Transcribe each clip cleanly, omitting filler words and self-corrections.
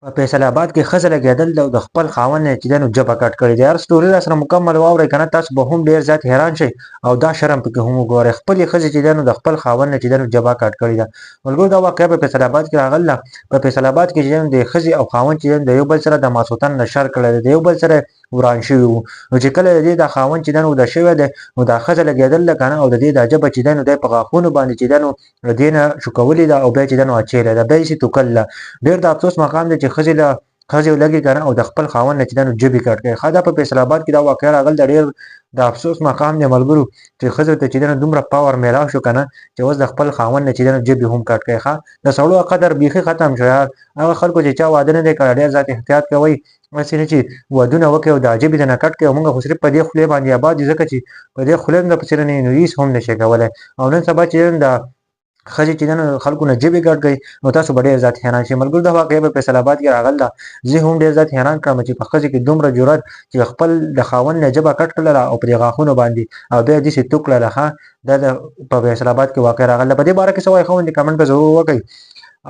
په فیصل آباد کې ښځه لګېدل د خپل خاوند نه چې دی نو ژبه کټ کړې ده. هر سټوري راسره مکمل واورئ که نه تاسو به هم ډېر زیات حیران شئ او دا شرم پکې هم وګورئ. خپلې ښځې چې دی نو د خپل خاوند نه چې دی نو ژبه کټ کړې ده. ملګرو دا واقعه په فیصل آباد کې راغله. په فیصل آباد کې چې دی نو د ښځې او خاوند چې دی نو د یو بل سره د ماسوتن نشر کړی دی، د یو بل سره وران شوي وو. نو چې کله د دې د خاوند چې دی نو واده شوی دی نو دا ښځه لګېدله که نه او د دې دا ژبه چې دی نو دی په غاښونو باندې چې دی نو د دې نه شوکولې ده او بیا چې دی نو اچېلې ده، بیا یې توکله. ډېر د افسوس مقام دی چې ښځې ولګي که نه او د خپل خاوند نه چې دی نو ژبې کټ کړي. ښه دا په فیصل آباد کې دا واقعه راغله. د ډېر د افسوس مقام دی ملګرو چې ښځو ته چې دی نو دومره پاور میلاو شو که نه چې اوس د خپل خاوند نه چې دی نو ژبې هم کټ کړي. ښه د سړو قدر بیخي ختم شو یار. هغه خلکو چې چا واده نه دی کړی ډېر زیات احتیاط کوئ. هسې نه چې ودونه وکړئ او دا ژبې دې نه کټ کړئ او موږ خو صرف په دې خولې باندې اباد یو ځکه چې په دې خوله نه درپسې نه یو نو هېڅ هم نشئ کولی. او نن سبا چې دی نو دا ښځې چې دی نو خلکو نه ژبې کټ کوي نو تاسو به ډېر زیات حیران شئ. ملګرو دا واقعه په فیصل آباد کې راغله ده. زه هم ډېر زیات حیران کړم چې په ښځې کې دومره جرأت چې خپل د خاوند نه ژبه کټ کړله او په دې غاښونو باندې او بیا یې داسې تو کړله. ښه دا د په فیصل آباد کې واقعه راغله. په دې باره کې څه وایي ښه کمنټ په ضرور وکړئ.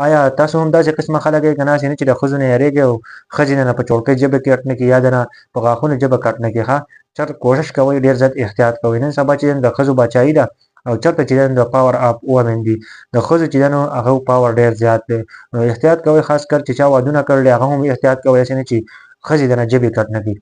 آیا تاسو هم داسې قسمه خلک یئ که نه چې د ښځو نه یېرېږئ او ښځې نه په چوړکۍ ژبه کټ نه کړي یا د نه په غاښونو ژبه کټ نه کړي. ښه چېرته کوشش کوئ ډېر زیات احتیاط کوئ. نن سبا چې د ښځو بادشاهي ده او چېرته چې د پاور اف ومن دي د ښځو چې دی نو هغه پاور ډېر زیات دی. نو احتیاط کوئ خاص کر چې چا وادونه کړي هغه هم احتیاط کوئ هسې نه چې ښځې د نه ژبې کټ نه کړي.